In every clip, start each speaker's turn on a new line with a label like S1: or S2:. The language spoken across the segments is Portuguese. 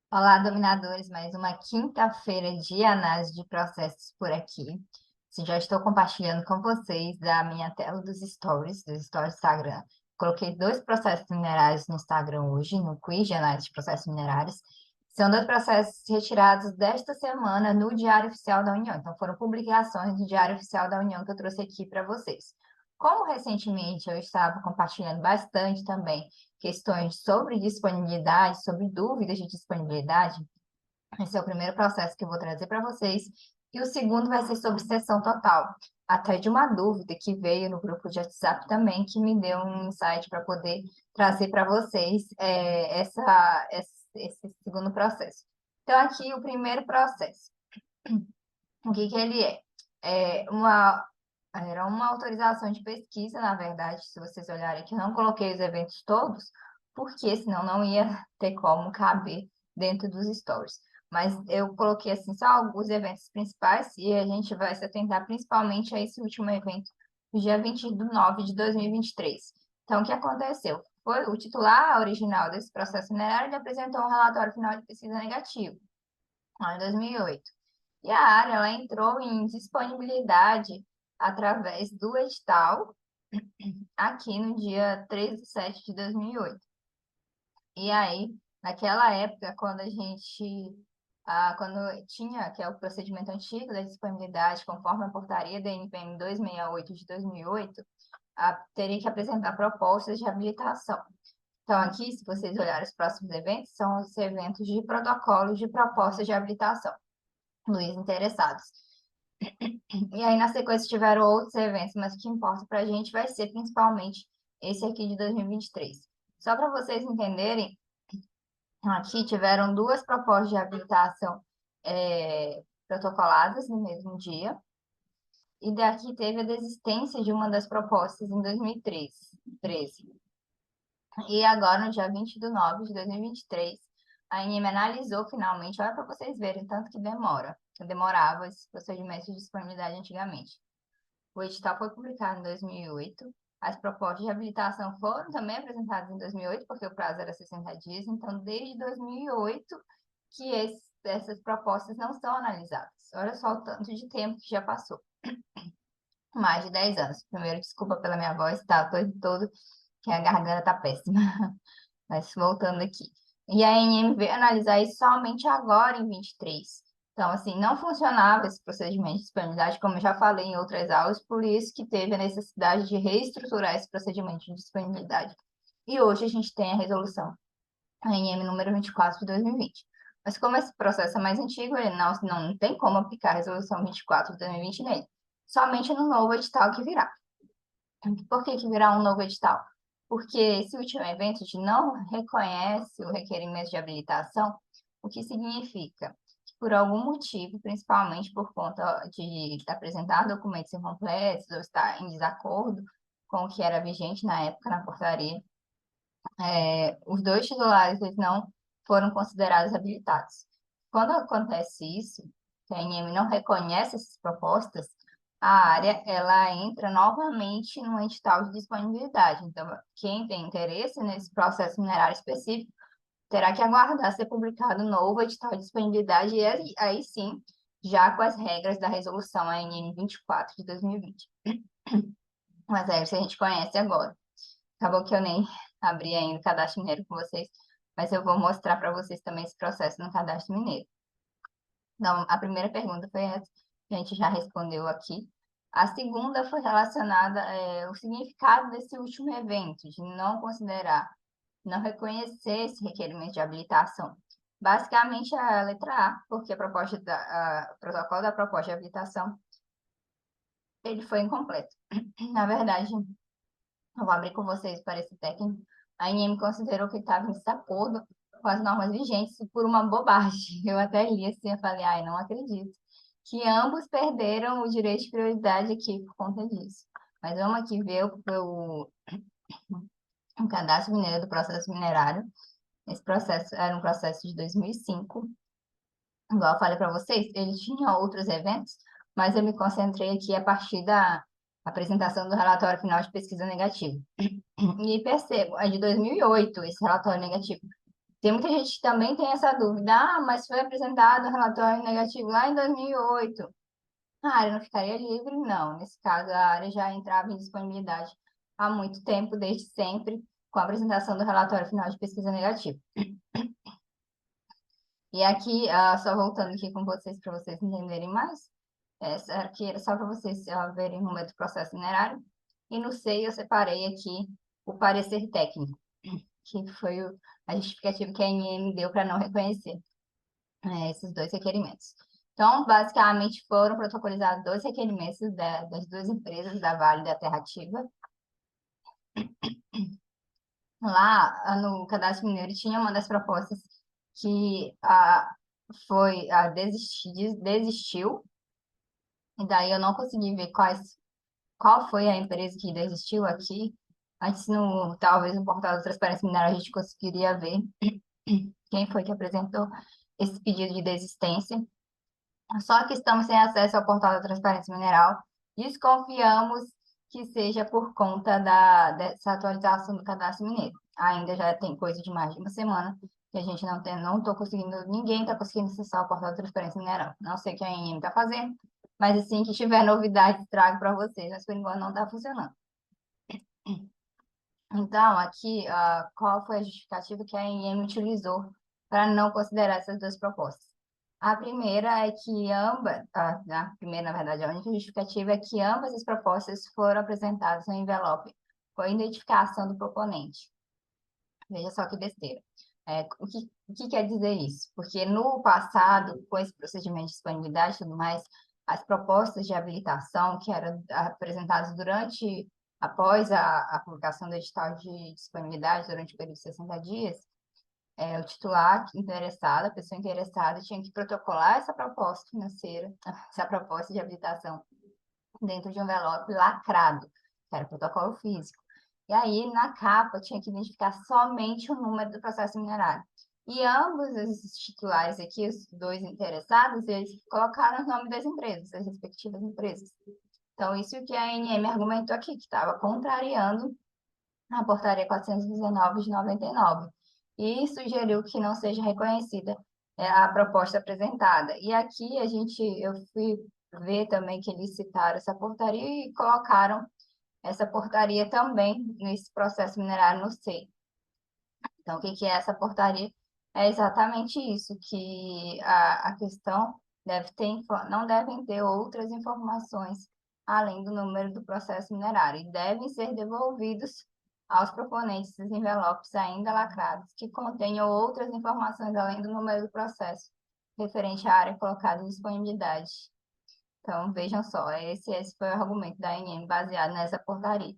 S1: Olá, dominadores, mais uma quinta-feira de análise de processos por aqui. Já estou compartilhando com vocês da minha tela dos stories do Instagram. Coloquei dois processos minerários no Instagram hoje, no quiz de análise de processos minerários. São dois processos retirados desta semana no Diário Oficial da União. Então, foram publicações do Diário Oficial da União que eu trouxe aqui para vocês. Como recentemente eu estava compartilhando bastante também questões sobre disponibilidade, sobre dúvidas de disponibilidade, esse é o primeiro processo que eu vou trazer para vocês. E o segundo vai ser sobre sessão total. Até de uma dúvida que veio no grupo de WhatsApp também, que me deu um insight para poder trazer para vocês esse segundo processo. Então, aqui o primeiro processo. O que que ele é? Era uma autorização de pesquisa, na verdade, se vocês olharem aqui, eu não coloquei os eventos todos, porque senão não ia ter como caber dentro dos stories. Mas eu coloquei assim só alguns eventos principais e a gente vai se atentar principalmente a esse último evento, do dia 20 de 2023. Então, o que aconteceu? Foi o titular original desse processo minerário, ele apresentou um relatório final de pesquisa negativo, lá em 2008. E a área ela entrou em disponibilidade através do edital aqui no dia 13 de 7 de 2008. E aí, naquela época, quando tinha, que é o procedimento antigo da disponibilidade, conforme a portaria da NPM 268 de 2008, teria que apresentar propostas de habilitação. Então, aqui, se vocês olharem os próximos eventos, são os eventos de protocolos de propostas de habilitação dos interessados. E aí, na sequência, tiveram outros eventos, mas o que importa para a gente vai ser principalmente esse aqui de 2023. Só para vocês entenderem, aqui tiveram duas propostas de habilitação protocoladas no mesmo dia, e daqui teve a desistência de uma das propostas em 2013. E agora, no dia 20 de 9 de 2023, a ANM analisou finalmente, olha para vocês verem tanto que demorava esse procedimento de disponibilidade antigamente. O edital foi publicado em 2008. As propostas de habilitação foram também apresentadas em 2008, porque o prazo era 60 dias. Então, desde 2008 que essas propostas não são analisadas. Olha só o tanto de tempo que já passou. Mais de 10 anos. Primeiro, desculpa pela minha voz, tá? Todo que a garganta tá péssima. Mas voltando aqui. E a ANM veio analisar isso somente agora, em 23. Então, assim, não funcionava esse procedimento de disponibilidade, como eu já falei em outras aulas, por isso que teve a necessidade de reestruturar esse procedimento de disponibilidade. E hoje a gente tem a resolução, a ANM número 24 de 2020. Mas como esse processo é mais antigo, ele não tem como aplicar a resolução 24 de 2020 nele. Somente no novo edital que virá. Por que que virá um novo edital? Porque esse último evento de não reconhece o requerimento de habilitação, o que significa que, por algum motivo, principalmente por conta de apresentar documentos incompletos ou estar em desacordo com o que era vigente na época na portaria, os dois titulares eles não foram considerados habilitados. Quando acontece isso, que a ANM não reconhece essas propostas, a área ela entra novamente no edital de disponibilidade. Então, quem tem interesse nesse processo minerário específico terá que aguardar ser publicado um novo edital de disponibilidade e aí sim, já com as regras da resolução ANM 24 de 2020. As regras que a gente conhece agora. Acabou que eu nem abri ainda o cadastro mineiro com vocês, mas eu vou mostrar para vocês também esse processo no cadastro mineiro. Então, a primeira pergunta foi essa, que a gente já respondeu aqui. A segunda foi relacionada ao significado desse último evento, de não considerar, não reconhecer esse requerimento de habilitação. Basicamente, a letra A, porque o protocolo da proposta de habilitação ele foi incompleto. Na verdade, eu vou abrir com vocês para esse técnico. A ANM considerou que estava em desacordo com as normas vigentes por uma bobagem. Eu até li assim, eu falei, ai, não acredito. Que ambos perderam o direito de prioridade aqui por conta disso. Mas vamos aqui ver o cadastro mineiro do processo minerário. Esse processo era um processo de 2005. Igual eu falei para vocês, ele tinha outros eventos, mas eu me concentrei aqui a partir da apresentação do relatório final de pesquisa negativa. E percebo, é de 2008 esse relatório negativo. Tem muita gente que também tem essa dúvida. Ah, mas foi apresentado o relatório negativo lá em 2008. A área não ficaria livre? Não. Nesse caso, a área já entrava em disponibilidade há muito tempo, desde sempre, com a apresentação do relatório final de pesquisa negativa. E aqui, só voltando aqui com vocês, para vocês entenderem mais, essa aqui era só para vocês verem o número do processo minerário. E no C eu separei aqui o parecer técnico, que foi a justificativa que a ANM deu para não reconhecer esses dois requerimentos. Então, basicamente, foram protocolizados dois requerimentos das duas empresas, da Vale e da Terra Ativa. Lá no Cadastro Mineiro tinha uma das propostas que desistiu, e daí eu não consegui ver qual foi a empresa que desistiu aqui. Antes, talvez no portal da Transparência Mineral, a gente conseguiria ver quem foi que apresentou esse pedido de desistência. Só que estamos sem acesso ao portal da Transparência Mineral. Desconfiamos que seja por conta dessa atualização do Cadastro Mineiro. Ainda já tem coisa de mais de uma semana que a gente não estou conseguindo, ninguém está conseguindo acessar o portal da Transparência Mineral. Não sei o que a ANM está fazendo, mas assim que tiver novidades, trago para vocês, mas por enquanto não está funcionando. Então, aqui, qual foi a justificativa que a ANM utilizou para não considerar essas duas propostas? A primeira é que a primeira, na verdade, a única justificativa é que ambas as propostas foram apresentadas no envelope com a identificação do proponente. Veja só que besteira. O que quer dizer isso? Porque no passado, com esse procedimento de disponibilidade e tudo mais, as propostas de habilitação que eram apresentadas após a publicação do edital de disponibilidade durante o período de 60 dias, o titular interessado, a pessoa interessada, tinha que protocolar essa proposta financeira, essa proposta de habilitação, dentro de um envelope lacrado, que era protocolo físico. E aí, na capa, tinha que identificar somente o número do processo minerário. E ambos os titulares aqui, os dois interessados, eles colocaram o nome das empresas, das respectivas empresas. Então, isso que a ANM argumentou aqui, que estava contrariando a portaria 419 de 99. E sugeriu que não seja reconhecida a proposta apresentada. E aqui eu fui ver também que eles citaram essa portaria e colocaram essa portaria também nesse processo minerário no C. Então, o que é essa portaria? É exatamente isso, que a questão não devem ter outras informações além do número do processo minerário e devem ser devolvidos aos proponentes dos envelopes ainda lacrados que contenham outras informações além do número do processo referente à área colocada em disponibilidade. Então, vejam só, esse foi o argumento da ANM baseado nessa portaria.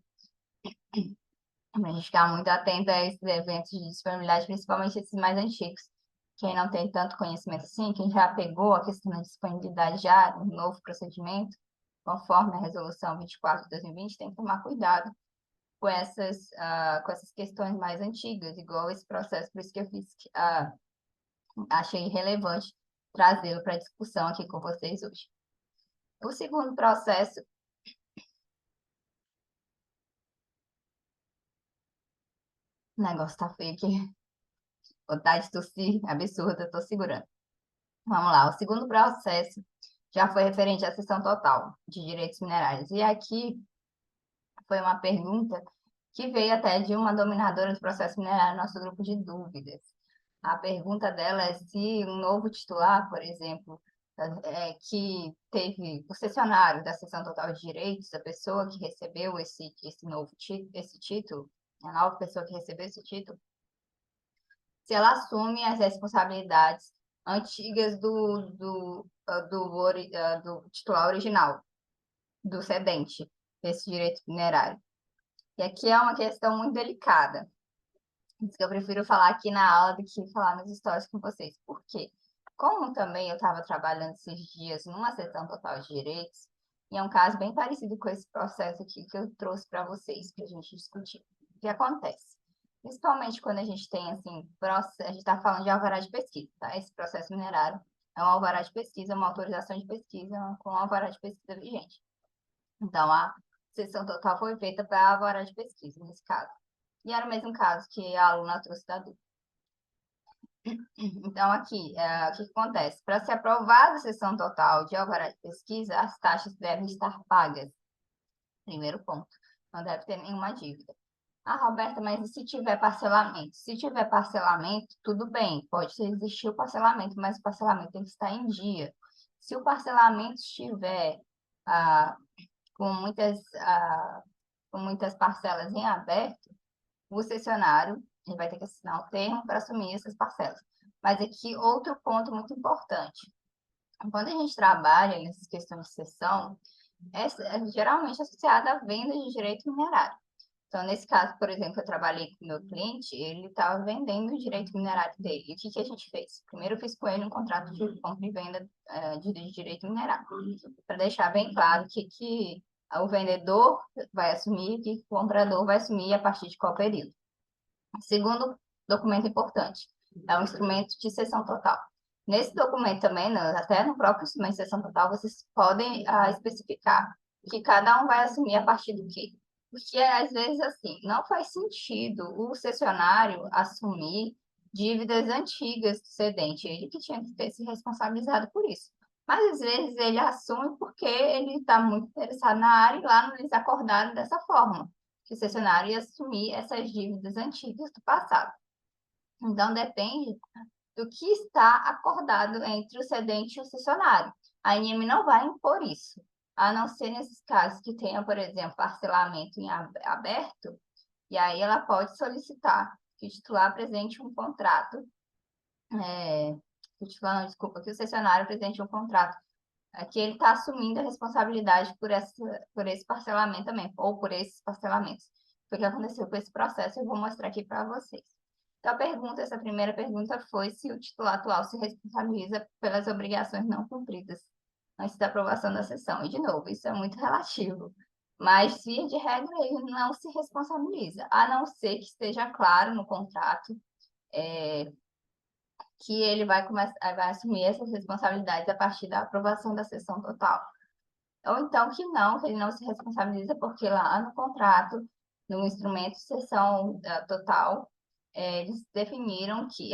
S1: A gente ficar muito atento a esses eventos de disponibilidade, principalmente esses mais antigos. Quem não tem tanto conhecimento assim, quem já pegou a questão da disponibilidade já, no novo procedimento, conforme a resolução 24 de 2020, tem que tomar cuidado com essas questões mais antigas, igual esse processo, por isso que eu achei relevante trazê-lo para discussão aqui com vocês hoje. O segundo processo. O negócio tá feio aqui. Vontade de tossir, absurda, tô segurando. Vamos lá, o segundo processo já foi referente à seção total de direitos minerais. E aqui foi uma pergunta que veio até de uma dominadora do processo minerário no nosso grupo de dúvidas. A pergunta dela é se um novo titular, por exemplo, que teve o cessionário da seção total de direitos, a pessoa que recebeu esse título, a nova pessoa que recebeu esse título, se ela assume as responsabilidades antigas do titular original, do cedente desse direito minerário. E aqui é uma questão muito delicada. Isso que eu prefiro falar aqui na aula do que falar nos stories com vocês. Por quê? Como também eu estava trabalhando esses dias numa sessão total de direitos, e é um caso bem parecido com esse processo aqui que eu trouxe para vocês, para a gente discutir. O que acontece? Principalmente quando a gente tem, assim, a gente está falando de alvará de pesquisa, tá? Esse processo minerário é um alvará de pesquisa, uma autorização de pesquisa com alvará de pesquisa vigente. Então, a sessão total foi feita para alvará de pesquisa, nesse caso. E era o mesmo caso que a aluna trouxe da dúvida. Então, aqui, o que acontece? Para ser aprovada a sessão total de alvará de pesquisa, as taxas devem estar pagas. Primeiro ponto. Não deve ter nenhuma dívida. Ah, Roberta, mas e se tiver parcelamento? Se tiver parcelamento, tudo bem, pode existir o parcelamento, mas o parcelamento tem que estar em dia. Se o parcelamento estiver ah, com com muitas parcelas em aberto, o cessionário ele vai ter que assinar o termo para assumir essas parcelas. Mas aqui, outro ponto muito importante. Quando a gente trabalha nessas questões de cessão, é geralmente associada à venda de direito minerário. Então, nesse caso, por exemplo, eu trabalhei com o meu cliente, ele estava vendendo o direito minerário dele. E o que que a gente fez? Primeiro, eu fiz com ele um contrato de compra e venda de direito minerário, para deixar bem claro que o vendedor vai assumir, que o comprador vai assumir a partir de qual período. Segundo documento importante, é um instrumento de cessão total. Nesse documento também, até no próprio instrumento de cessão total, vocês podem especificar que cada um vai assumir a partir do quê? Porque, às vezes, assim, não faz sentido o cessionário assumir dívidas antigas do cedente, ele que tinha que ter se responsabilizado por isso. Mas, às vezes, ele assume porque ele está muito interessado na área e lá eles acordaram dessa forma que o cessionário ia assumir essas dívidas antigas do passado. Então, depende do que está acordado entre o cedente e o cessionário. A INEM não vai impor isso, a não ser nesses casos que tenha, por exemplo, parcelamento em aberto, e aí ela pode solicitar que o titular apresente um contrato, que o titular, não, desculpa, que o cessionário apresente um contrato que ele está assumindo a responsabilidade por esse parcelamento também, ou por esses parcelamentos. O que aconteceu com esse processo, eu vou mostrar aqui para vocês. Então, essa primeira pergunta foi se o titular atual se responsabiliza pelas obrigações não cumpridas antes da aprovação da sessão. E, de novo, isso é muito relativo. Mas, via de regra, ele não se responsabiliza, a não ser que esteja claro no contrato que ele vai assumir essas responsabilidades a partir da aprovação da sessão total. Ou então que ele não se responsabiliza, porque lá no contrato, no instrumento de cessão total, eles definiram que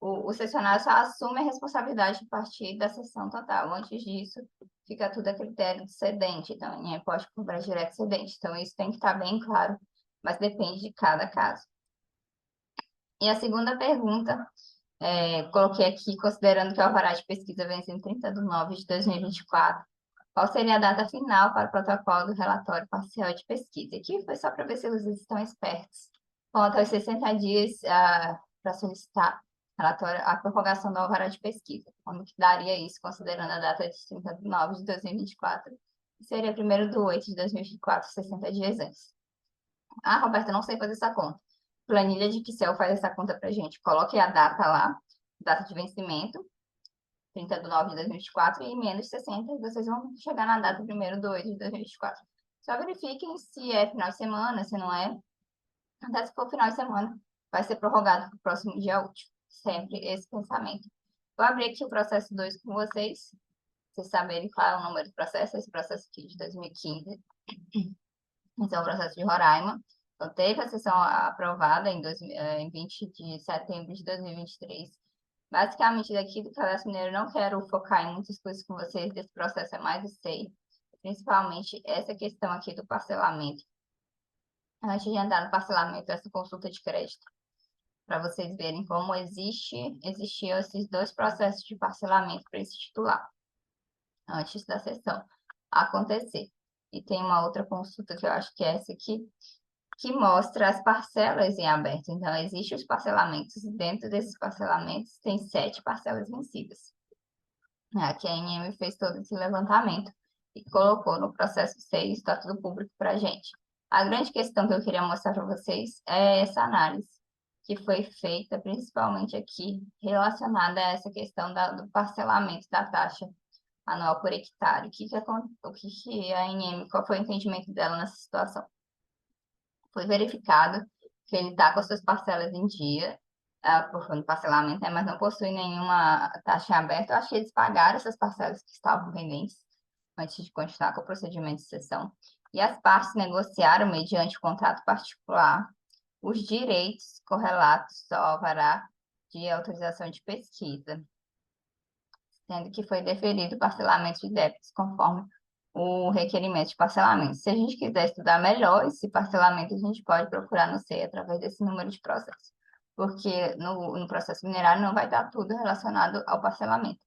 S1: o cessionário só assume a responsabilidade a partir da sessão total. Antes disso, fica tudo a critério do cedente, então ninguém pode cobrar direto cedente. Então, isso tem que estar bem claro, mas depende de cada caso. E a segunda pergunta, coloquei aqui, considerando que o alvará de pesquisa vence em 30 de nove de 2024, qual seria a data final para o protocolo do relatório parcial de pesquisa? Aqui foi só para ver se vocês estão espertos. Conta os 60 dias para solicitar a prorrogação do alvará de pesquisa. Como que daria isso, considerando a data de 30 de nove de 2024? Seria 1º de 8 de 2024, 60 dias antes. Ah, Roberta, não sei fazer essa conta. Planilha de Excel faz essa conta para gente. Coloque a data lá, data de vencimento, 30 de nove de 2024, e menos 60, e vocês vão chegar na data 1º de 8 de 2024. Só verifiquem se é final de semana, se não é. Até se for final de semana, vai ser prorrogado para o próximo dia útil. Sempre esse pensamento. Vou abrir aqui o processo 2 com vocês saberem qual é o número do processo. Esse processo aqui de 2015. Esse é o processo de Roraima. Então, teve a sessão aprovada em 20 de setembro de 2023. Basicamente, daqui do Cadastro Mineiro, não quero focar em muitas coisas com vocês, desse processo é mais o SEI, principalmente essa questão aqui do parcelamento. Antes de entrar no parcelamento, essa consulta de crédito, para vocês verem como existiam esses dois processos de parcelamento para esse titular, antes da sessão acontecer. E tem uma outra consulta que eu acho que é essa aqui, que mostra as parcelas em aberto. Então, existem os parcelamentos, e dentro desses parcelamentos tem 7 parcelas vencidas. Aqui a ANM fez todo esse levantamento e colocou no processo 6, está tudo público para a gente. A grande questão que eu queria mostrar para vocês é essa análise que foi feita, principalmente aqui, relacionada a essa questão do parcelamento da taxa anual por hectare. A ANM, qual foi o entendimento dela nessa situação? Foi verificado que ele está com as suas parcelas em dia, por no parcelamento, mas não possui nenhuma taxa em aberto. Eu acho que eles pagaram essas parcelas que estavam pendentes antes de continuar com o procedimento de cessão. E as partes negociaram, mediante contrato particular, os direitos correlatos ao alvará de autorização de pesquisa, sendo que foi deferido o parcelamento de débitos conforme o requerimento de parcelamento. Se a gente quiser estudar melhor esse parcelamento, a gente pode procurar no SEI através desse número de processos, porque no processo minerário não vai estar tudo relacionado ao parcelamento.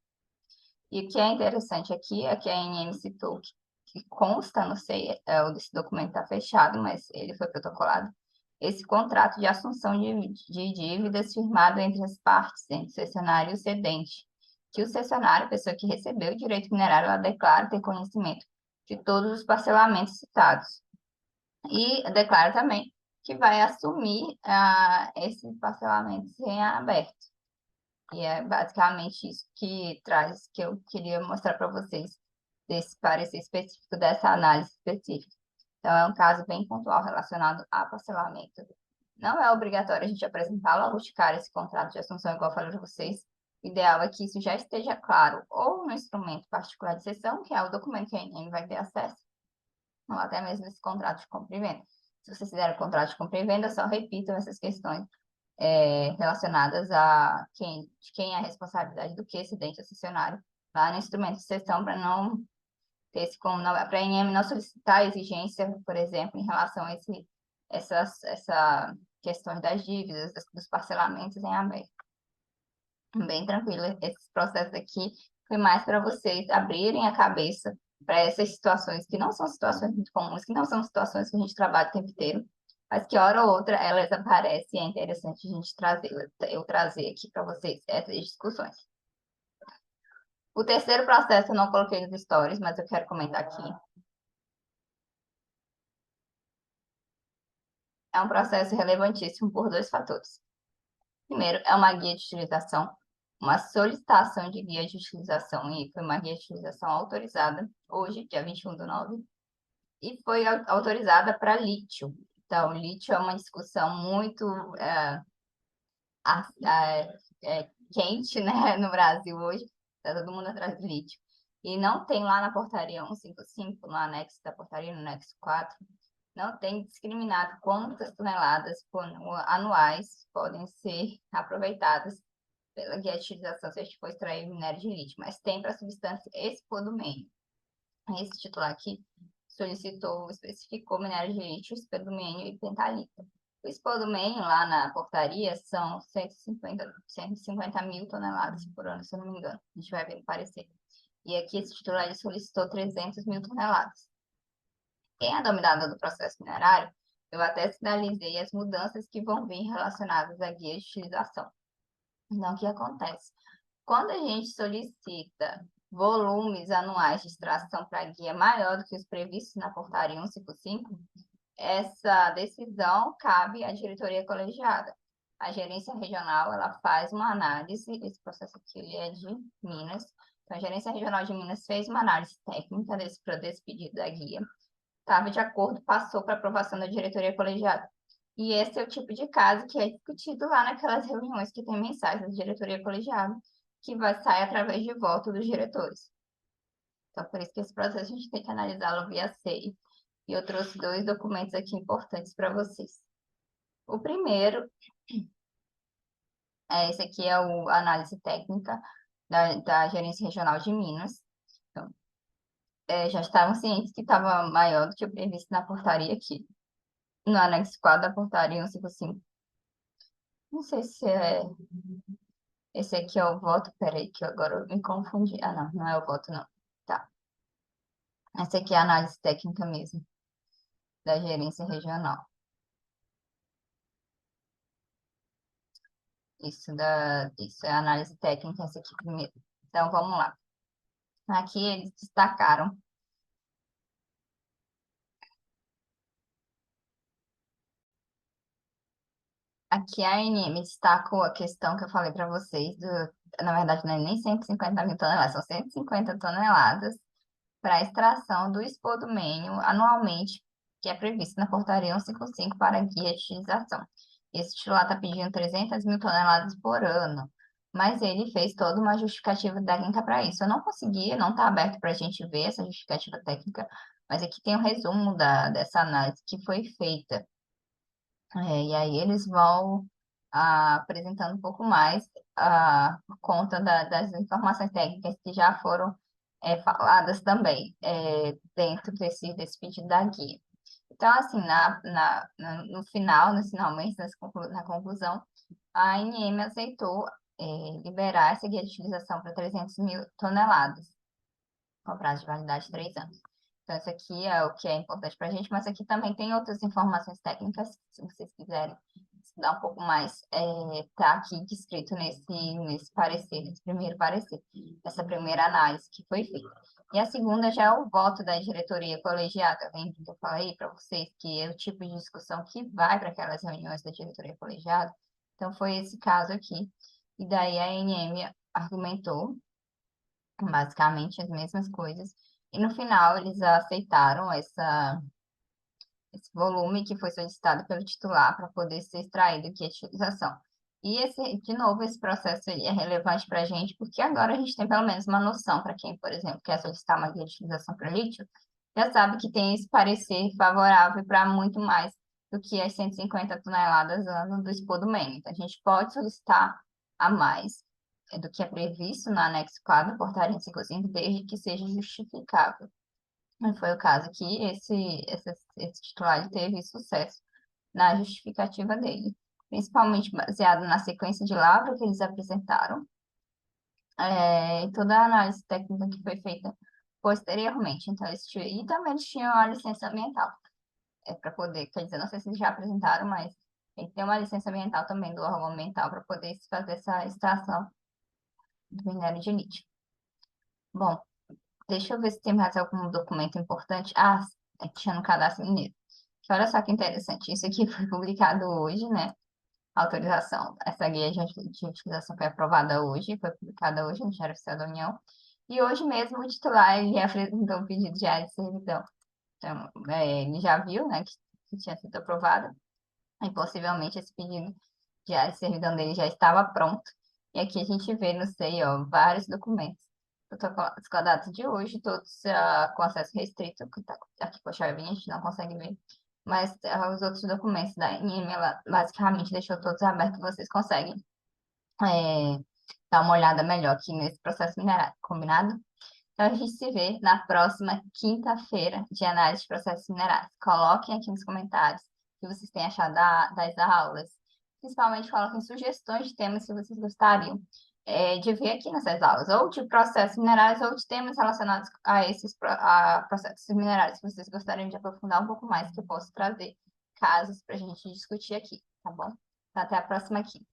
S1: E o que é interessante aqui é que a ANM citou que consta no SEI, esse documento está fechado, mas ele foi protocolado, esse contrato de assunção de dívidas firmado entre as partes, entre o cessionário e o cedente, que o cessionário, a pessoa que recebeu o direito minerário, ela declara ter conhecimento de todos os parcelamentos citados. E declara também que vai assumir esses parcelamentos em aberto. E é basicamente isso que traz, que eu queria mostrar para vocês, desse parecer específico, dessa análise específica. Então, é um caso bem pontual relacionado a parcelamento. Não é obrigatório a gente apresentar logo de cara esse contrato de assunção, igual eu falei para vocês. O ideal é que isso já esteja claro, ou no instrumento particular de cessão, que é o documento que a ANM vai ter acesso, ou até mesmo esse contrato de compra e venda. Se vocês fizerem o contrato de compra e venda, só repitam essas questões relacionadas a de quem é a responsabilidade do que excedente acessionário lá no instrumento de cessão, para não ter esse como para a INM não solicitar exigência, por exemplo, em relação a essa questões das dívidas, dos parcelamentos em aberto. Bem tranquilo, esses processos aqui foi mais para vocês abrirem a cabeça para essas situações que não são situações muito comuns, que não são situações que a gente trabalha o tempo inteiro, mas que hora ou outra elas aparecem e é interessante a gente eu trazer aqui para vocês essas discussões. O terceiro processo eu não coloquei nos stories, mas eu quero comentar aqui. É um processo relevantíssimo por dois fatores. Primeiro, é uma guia de utilização, uma solicitação de guia de utilização, e foi uma guia de utilização autorizada hoje, dia 21/9, e foi autorizada para lítio. Então, lítio é uma discussão muito quente, né, no Brasil hoje, está todo mundo atrás do lítio. E não tem lá na portaria 155, no anexo da portaria, no anexo 4, não tem discriminado quantas toneladas anuais podem ser aproveitadas pela guia de utilização se a gente for extrair minério de lítio, mas tem para a substância espodumênio. Esse titular aqui especificou minério de lítio, espodumênio e pentalita. O espodumênio lá na portaria são 150 mil toneladas por ano, se eu não me engano. A gente vai ver no parecer. E aqui esse titular ele solicitou 300 mil toneladas. Quem é dominador do processo minerário, eu até sinalizei as mudanças que vão vir relacionadas à guia de utilização. Então, o que acontece? Quando a gente solicita volumes anuais de extração para a guia maior do que os previstos na portaria 155, essa decisão cabe à diretoria colegiada. A gerência regional, ela faz uma análise, esse processo aqui ele é de Minas, então a gerência regional de Minas fez uma análise técnica desse pedido da guia, estava de acordo, passou para aprovação da diretoria colegiada. E esse é o tipo de caso que é discutido lá naquelas reuniões que tem mensagem da diretoria colegiada, que vai sair através de voto dos diretores. Então, por isso que esse processo a gente tem que analisá-lo via SEI. E eu trouxe dois documentos aqui importantes para vocês. O primeiro esse aqui é a análise técnica da Gerência Regional de Minas. Então, já estavam cientes que estava maior do que o previsto na portaria aqui, no anexo 4 da portaria 155. Não sei se esse aqui é o voto, peraí, que agora eu me confundi. Ah, não, não é o voto, não. Tá. Essa aqui é a análise técnica mesmo, da gerência regional. Isso é a análise técnica, essa aqui primeiro. Então, vamos lá. Aqui eles destacaram aqui a ANM destacou a questão que eu falei para vocês, na verdade não é nem 150 mil toneladas, são 150 toneladas para a extração do espodumênio anualmente, que é previsto na portaria 155 para a guia de utilização. Esse titular está pedindo 300 mil toneladas por ano, mas ele fez toda uma justificativa técnica para isso. Eu não consegui, não está aberto para a gente ver essa justificativa técnica, mas aqui tem o resumo dessa análise que foi feita. E aí eles vão apresentando um pouco mais por conta das informações técnicas que já foram faladas também dentro desse pedido da guia. Então, assim, no final, nos finalmente, na conclusão, a ANM aceitou liberar essa guia de utilização para 300 mil toneladas, com prazo de validade de 3 anos. Então, isso aqui é o que é importante para a gente, mas aqui também tem outras informações técnicas, se vocês quiserem estudar um pouco mais, tá aqui descrito nesse parecer, nesse primeiro parecer, nessa primeira análise que foi feita. E a segunda já é o voto da diretoria colegiada. Lembra que eu falei para vocês que é o tipo de discussão que vai para aquelas reuniões da diretoria colegiada? Então, foi esse caso aqui. E daí a ANM argumentou basicamente as mesmas coisas. E no final eles aceitaram esse volume que foi solicitado pelo titular para poder ser extraído aqui a utilização. E de novo, esse processo ele é relevante para a gente, porque agora a gente tem pelo menos uma noção para quem, por exemplo, quer solicitar uma guia de utilização para lítio, já sabe que tem esse parecer favorável para muito mais do que as 150 toneladas ano do expor do MEN. Então, a gente pode solicitar a mais do que é previsto no anexo 4 da portaria 55, desde que seja justificável. E foi o caso que esse titular ele teve sucesso na justificativa dele, principalmente baseado na sequência de lavra que eles apresentaram, e toda a análise técnica que foi feita posteriormente. Então, e também eles tinham a licença ambiental, para poder, quer dizer, não sei se eles já apresentaram, mas tem que ter uma licença ambiental também do órgão ambiental para poder se fazer essa extração do minério de lítio. Bom, deixa eu ver se tem mais algum documento importante. Tinha no cadastro mineiro. Que olha só que interessante. Isso aqui foi publicado hoje, né? A autorização. Essa guia de utilização foi aprovada hoje, foi publicada hoje no Diário Oficial da União. E hoje mesmo o titular ele apresentou um pedido de área de servidão. Então, ele já viu, né, que tinha sido aprovada. E possivelmente esse pedido de área de servidão dele já estava pronto. E aqui a gente vê no SEI, ó, vários documentos protocolados com a data de hoje, todos com acesso restrito, que tá aqui com a chavinha, a gente não consegue ver. Mas os outros documentos da NM, ela basicamente deixou todos abertos, vocês conseguem dar uma olhada melhor aqui nesse processo minerário, combinado? Então, a gente se vê na próxima quinta-feira de análise de processos minerais. Coloquem aqui nos comentários o que vocês têm achado das aulas. Principalmente coloquem sugestões de temas que vocês gostariam de ver aqui nessas aulas, ou de processos minerais, ou de temas relacionados a a processos minerais que vocês gostariam de aprofundar um pouco mais, que eu posso trazer casos para a gente discutir aqui, tá bom? Então, até a próxima quinta.